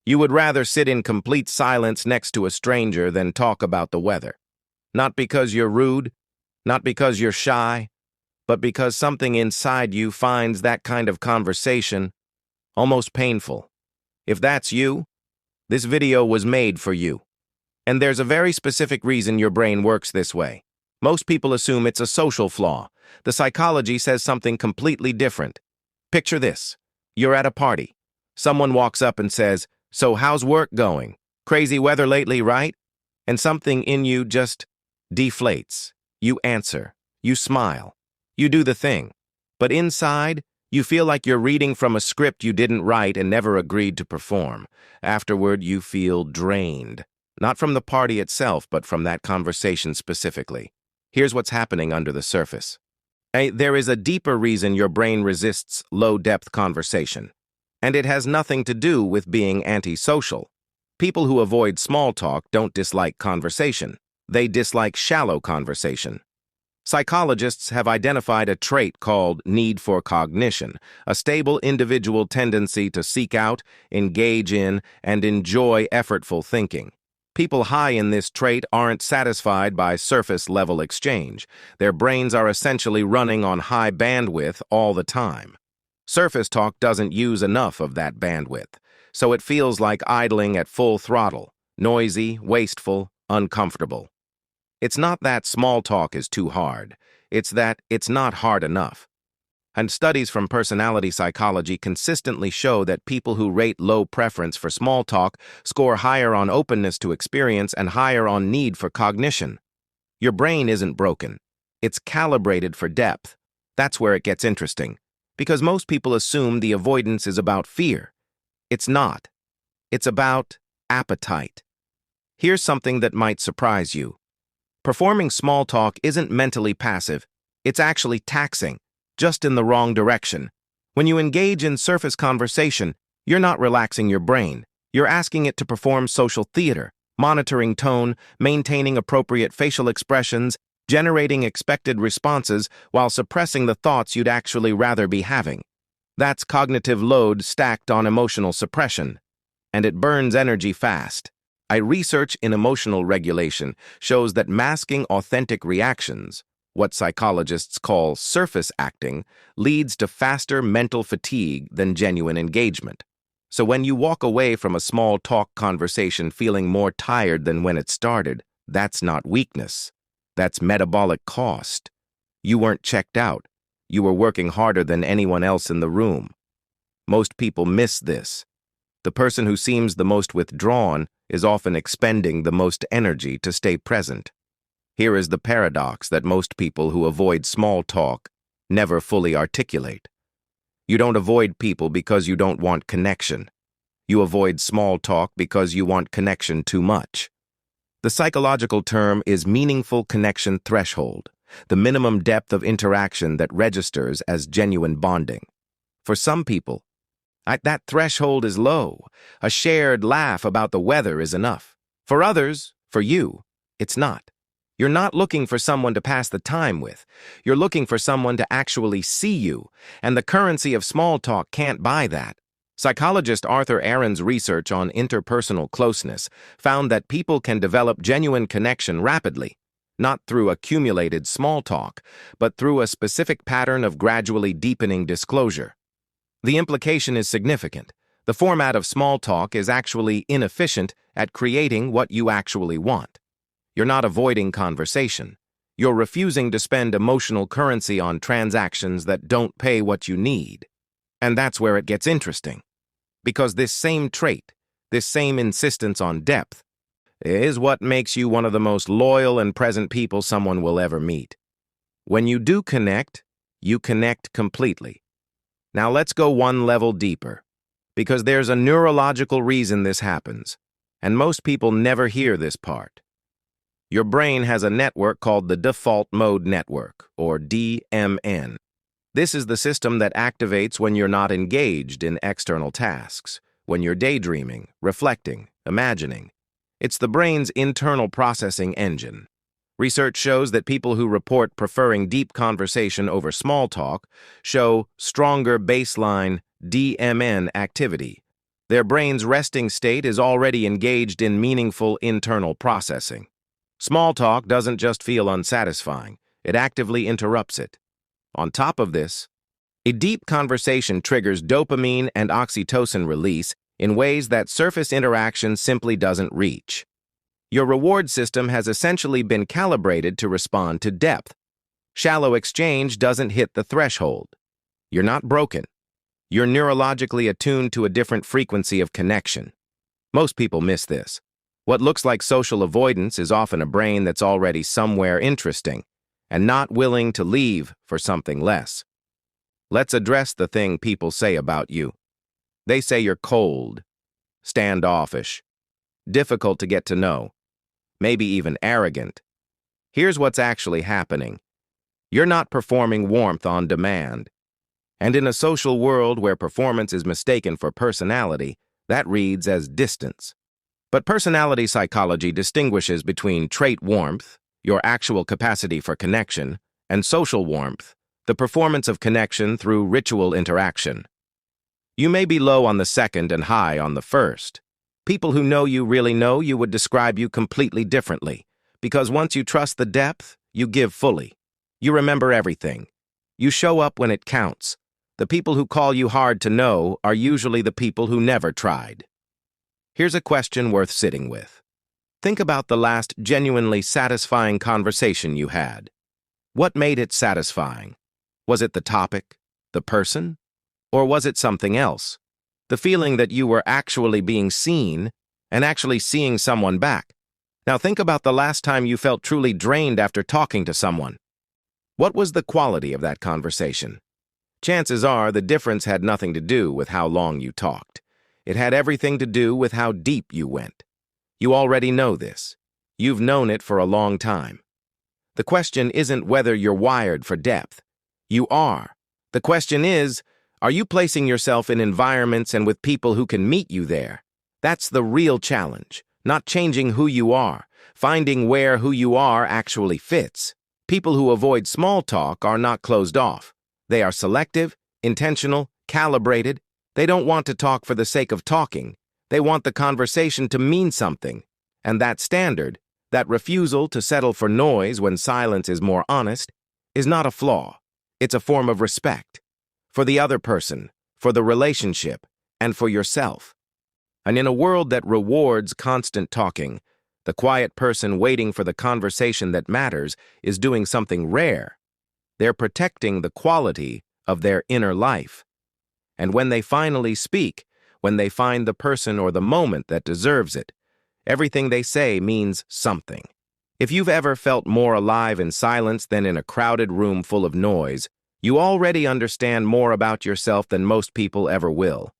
You would rather sit in complete silence next to a stranger than talk about the weather. Not because you're rude, not because you're shy, but because something inside you finds that kind of conversation almost painful. If that's you, this video was made for you. And there's a very specific reason your brain works this way. Most people assume it's a social flaw. The psychology says something completely different. Picture this. You're at a party. Someone walks up and says, "So how's work going? Crazy weather lately, right?" And something in you just deflates. You answer. You smile. You do the thing. But inside, you feel like you're reading from a script you didn't write and never agreed to perform. Afterward, you feel drained. Not from the party itself, but from that conversation specifically. Here's what's happening under the surface. There is a deeper reason your brain resists low-depth conversation. And it has nothing to do with being antisocial. People who avoid small talk don't dislike conversation. They dislike shallow conversation. Psychologists have identified a trait called need for cognition, a stable individual tendency to seek out, engage in, and enjoy effortful thinking. People high in this trait aren't satisfied by surface-level exchange. Their brains are essentially running on high bandwidth all the time. Surface talk doesn't use enough of that bandwidth, so it feels like idling at full throttle, noisy, wasteful, uncomfortable. It's not that small talk is too hard. It's that it's not hard enough. And studies from personality psychology consistently show that people who rate low preference for small talk score higher on openness to experience and higher on need for cognition. Your brain isn't broken. It's calibrated for depth. That's where it gets interesting. Because most people assume the avoidance is about fear. It's not. It's about appetite. Here's something that might surprise you. Performing small talk isn't mentally passive. It's actually taxing, just in the wrong direction. When you engage in surface conversation, you're not relaxing your brain. You're asking it to perform social theater, monitoring tone, maintaining appropriate facial expressions, generating expected responses while suppressing the thoughts you'd actually rather be having. That's cognitive load stacked on emotional suppression. And it burns energy fast. Research in emotional regulation shows that masking authentic reactions, what psychologists call surface acting, leads to faster mental fatigue than genuine engagement. So when you walk away from a small talk conversation feeling more tired than when it started, that's not weakness. That's metabolic cost. You weren't checked out. You were working harder than anyone else in the room. Most people miss this. The person who seems the most withdrawn is often expending the most energy to stay present. Here is the paradox that most people who avoid small talk never fully articulate. You don't avoid people because you don't want connection. You avoid small talk because you want connection too much. The psychological term is meaningful connection threshold, the minimum depth of interaction that registers as genuine bonding. For some people, that threshold is low. A shared laugh about the weather is enough. For others, for you, it's not. You're not looking for someone to pass the time with. You're looking for someone to actually see you, and the currency of small talk can't buy that. Psychologist Arthur Aaron's research on interpersonal closeness found that people can develop genuine connection rapidly, not through accumulated small talk, but through a specific pattern of gradually deepening disclosure. The implication is significant. The format of small talk is actually inefficient at creating what you actually want. You're not avoiding conversation. You're refusing to spend emotional currency on transactions that don't pay what you need. And that's where it gets interesting. Because this same trait, this same insistence on depth, is what makes you one of the most loyal and present people someone will ever meet. When you do connect, you connect completely. Now let's go one level deeper, because there's a neurological reason this happens, and most people never hear this part. Your brain has a network called the default mode network, or DMN. This is the system that activates when you're not engaged in external tasks, when you're daydreaming, reflecting, imagining. It's the brain's internal processing engine. Research shows that people who report preferring deep conversation over small talk show stronger baseline DMN activity, Their brain's resting state is already engaged in meaningful internal processing. Small talk doesn't just feel unsatisfying, it actively interrupts it. On top of this, a deep conversation triggers dopamine and oxytocin release in ways that surface interaction simply doesn't reach. Your reward system has essentially been calibrated to respond to depth. Shallow exchange doesn't hit the threshold. You're not broken. You're neurologically attuned to a different frequency of connection. Most people miss this. What looks like social avoidance is often a brain that's already somewhere interesting and not willing to leave for something less. Let's address the thing people say about you. They say you're cold, standoffish, difficult to get to know, maybe even arrogant. Here's what's actually happening. You're not performing warmth on demand. And in a social world where performance is mistaken for personality, that reads as distance. But personality psychology distinguishes between trait warmth, your actual capacity for connection, and social warmth, the performance of connection through ritual interaction. You may be low on the second and high on the first. People who know you really know you would describe you completely differently, because once you trust the depth, you give fully. You remember everything. You show up when it counts. The people who call you hard to know are usually the people who never tried. Here's a question worth sitting with. Think about the last genuinely satisfying conversation you had. What made it satisfying? Was it the topic, the person, or was it something else? The feeling that you were actually being seen and actually seeing someone back. Now think about the last time you felt truly drained after talking to someone. What was the quality of that conversation? Chances are the difference had nothing to do with how long you talked. It had everything to do with how deep you went. You already know this. You've known it for a long time. The question isn't whether you're wired for depth. You are. The question is, are you placing yourself in environments and with people who can meet you there? That's the real challenge, not changing who you are, finding where who you are actually fits. People who avoid small talk are not closed off. They are selective, intentional, calibrated. They don't want to talk for the sake of talking. They want the conversation to mean something. And that standard, that refusal to settle for noise when silence is more honest, is not a flaw. It's a form of respect. For the other person, for the relationship, and for yourself. And in a world that rewards constant talking, the quiet person waiting for the conversation that matters is doing something rare. They're protecting the quality of their inner life. And when they finally speak, when they find the person or the moment that deserves it, everything they say means something. If you've ever felt more alive in silence than in a crowded room full of noise, you already understand more about yourself than most people ever will.